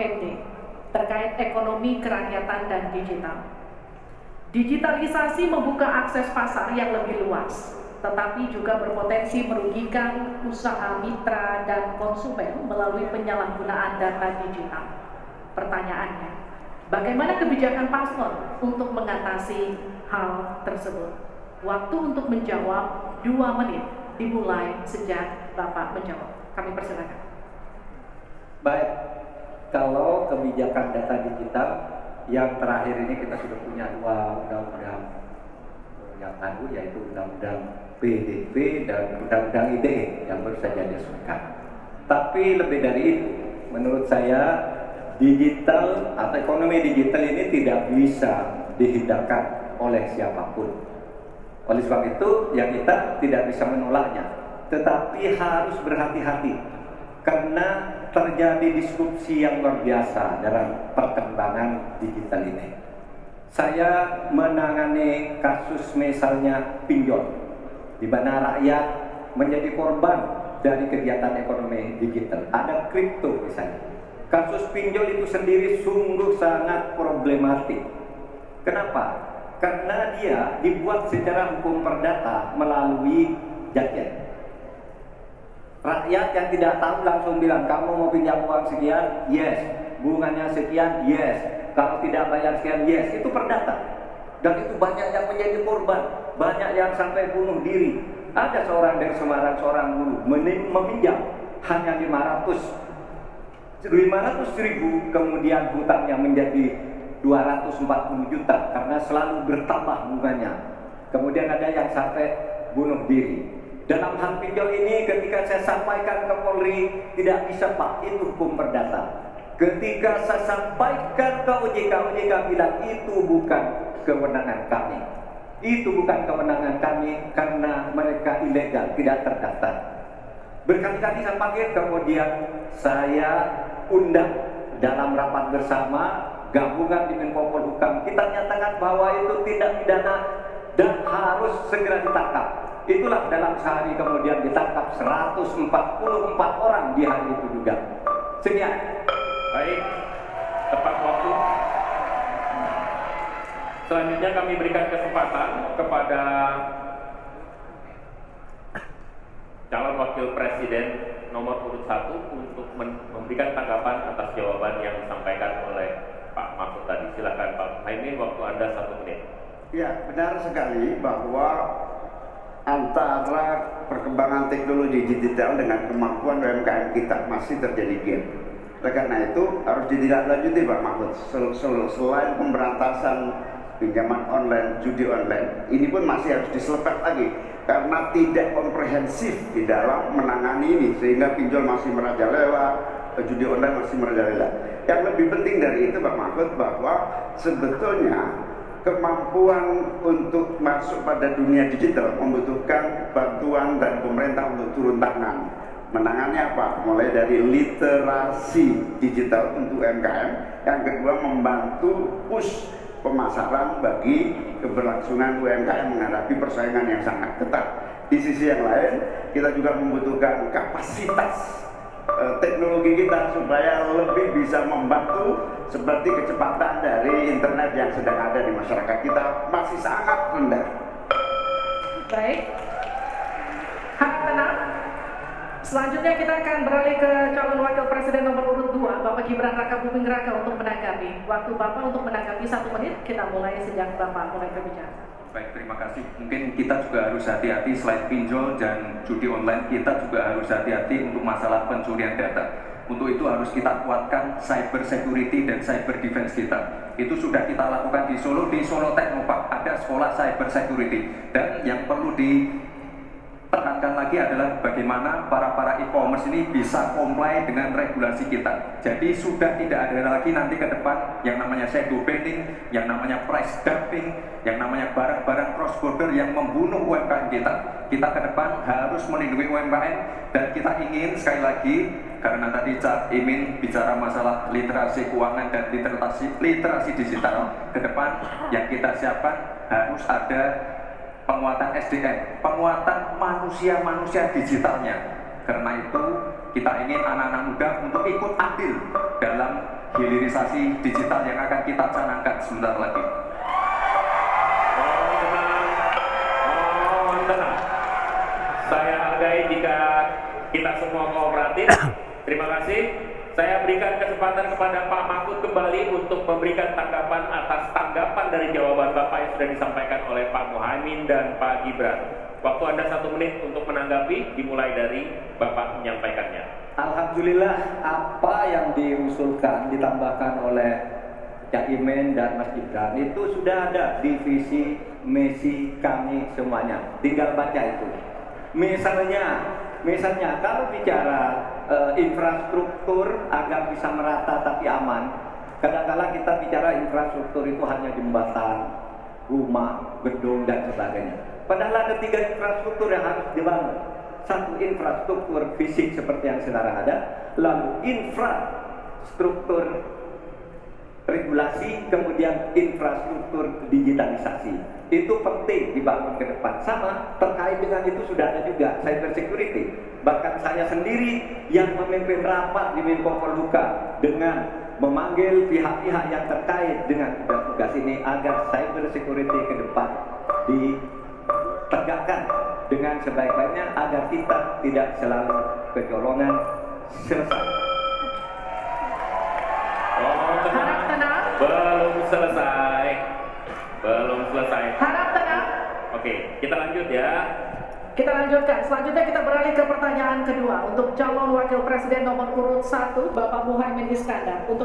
Mahfud MD terkait ekonomi kerakyatan dan digital. Digitalisasi membuka akses pasar yang lebih luas, tetapi juga berpotensi merugikan usaha mitra dan konsumen melalui penyalahgunaan data digital. Pertanyaannya, bagaimana kebijakan paslon untuk mengatasi hal tersebut? Waktu untuk menjawab 2 menit dimulai sejak Bapak menjawab. Kami persilakan. Baik, kalau kebijakan data digital yang terakhir ini kita sudah punya 2 undang-undang yang baru, yaitu undang-undang PDB dan undang-undang ITE yang baru saja diresmikan. Tapi lebih dari itu, menurut saya digital atau ekonomi digital ini tidak bisa dihindarkan oleh siapapun. Oleh sebab itu, ya kita tidak bisa menolaknya, tetapi harus berhati-hati karena terjadi disrupsi yang luar biasa dalam perkembangan digital ini. Saya menangani kasus misalnya pinjol, di mana rakyat menjadi korban dari kegiatan ekonomi digital. Ada kripto misalnya. Kasus pinjol itu sendiri sungguh sangat problematik. Kenapa? Karena dia dibuat secara hukum perdata melalui gadget. Rakyat yang tidak tahu langsung bilang, kamu mau pinjam uang sekian, yes. Bunganya sekian, yes. Kalau tidak bayar sekian, yes. Itu perdata. Dan itu banyak yang menjadi korban, banyak yang sampai bunuh diri. Ada seorang dari Semarang, seorang guru meminjam hanya 500.000, kemudian hutangnya menjadi 240 juta karena selalu bertambah bunganya. Kemudian ada yang sampai bunuh diri. Dalam hal pinjol ini ketika saya sampaikan ke Polri, tidak bisa Pak, itu hukum perdata. Ketika saya sampaikan ke OJK, OJK bilang itu bukan kewenangan kami. Itu bukan kewenangan kami karena mereka ilegal, tidak terdaftar. Berkali-kali saya panggil, kemudian saya undang dalam rapat bersama gabungan di Menko Polhukam. Kita nyatakan bahwa itu tindak pidana dan harus segera ditangkap. Itulah dalam sehari kemudian ditangkap 144 orang di hari itu juga. Sekian. Baik, tepat waktu. Selanjutnya kami berikan kesempatan kepada calon wakil presiden nomor urut 1 untuk memberikan tanggapan atas jawaban yang disampaikan oleh Pak Mahfud tadi. Silakan Pak Muhaimin, waktu Anda 1 menit. Ya, benar sekali bahwa antara perkembangan teknologi digital dengan kemampuan UMKM kita masih terjadi gap. Oleh karena itu harus ditindaklanjuti Pak Mahfud. Selain pemberantasan pinjaman online, judi online, ini pun masih harus diselepet lagi karena tidak komprehensif di dalam menangani ini, sehingga pinjol masih merajalela, judi online masih merajalela. Yang lebih penting dari itu Pak Mahfud, bahwa sebetulnya kemampuan untuk masuk pada dunia digital membutuhkan bantuan dan pemerintah untuk turun tangan. Menangani apa? Mulai dari literasi digital untuk UMKM, yang kedua membantu push pemasaran bagi keberlangsungan UMKM menghadapi persaingan yang sangat ketat. Di sisi yang lain, kita juga membutuhkan kapasitas teknologi kita supaya lebih bisa membantu, seperti kecepatan dari internet yang sedang ada di masyarakat kita masih sangat rendah. Baik, harap tenang. Selanjutnya kita akan beralih ke calon wakil presiden nomor urut 2, Bapak Gibran Raka Buming Raka, untuk menanggapi. Waktu Bapak untuk menanggapi 1 menit, kita mulai sejak Bapak mulai berbicara. Baik, terima kasih. Mungkin kita juga harus hati-hati selain pinjol dan judi online, kita juga harus hati-hati untuk masalah pencurian data. Untuk itu harus kita kuatkan cyber security dan cyber defense kita. Itu sudah kita lakukan di Solo Teknopark ada sekolah cyber security. Dan yang perlu ditekankan lagi adalah bagaimana para e-commerce ini bisa comply dengan regulasi kita. Jadi sudah tidak ada lagi nanti ke depan yang namanya shadow banning, yang namanya price dumping, yang namanya barang-barang cross border yang membunuh UMKM kita. Kita ke depan harus melindungi UMKM, dan kita ingin sekali lagi, karena tadi Cak Imin bicara masalah literasi keuangan dan literasi digital, ke depan yang kita siapkan harus ada penguatan SDM, penguatan manusia digitalnya. Karena itu kita ingin anak-anak muda untuk ikut andil dalam hilirisasi digital yang akan kita canangkan sebentar lagi. Mohon tenang. Saya hargai jika kita semua kooperatif. Terima kasih. Saya berikan kesempatan kepada Pak Mahfud kembali untuk memberikan tanggapan atas tanggapan dari jawaban Bapak yang sudah disampaikan oleh Pak Muhaimin dan Pak Gibran. Waktu Anda 1 menit untuk menanggapi, dimulai dari Bapak menyampaikannya. Alhamdulillah, apa yang diusulkan ditambahkan oleh Cak Imin dan Mas Gibran itu sudah ada di visi misi kami semuanya. Tinggal baca itu. Misalnya kalau bicara infrastruktur agar bisa merata tapi aman, kadang-kala kita bicara infrastruktur itu hanya jembatan, rumah, gedung dan sebagainya. Padahal ada 3 infrastruktur yang harus dibangun. 1 infrastruktur fisik seperti yang sekarang ada, lalu infrastruktur regulasi, kemudian infrastruktur digitalisasi. Itu penting dibangun ke depan. Sama terkait dengan itu sudah ada juga cyber security. Bahkan saya sendiri yang memimpin rapat di Menko Polhukam dengan memanggil pihak-pihak yang terkait dengan tugas ini agar cyber security ke depan ditegakkan dengan sebaik-baiknya agar kita tidak selalu kecolongan. Selesai. Oh, Harap tenang. Belum selesai. Belum selesai. Harap tenang. Oke, kita lanjut ya. Kita lanjutkan. Selanjutnya kita beralih ke pertanyaan kedua untuk calon wakil presiden nomor urut 1 Bapak Muhaimin Iskandar. Untuk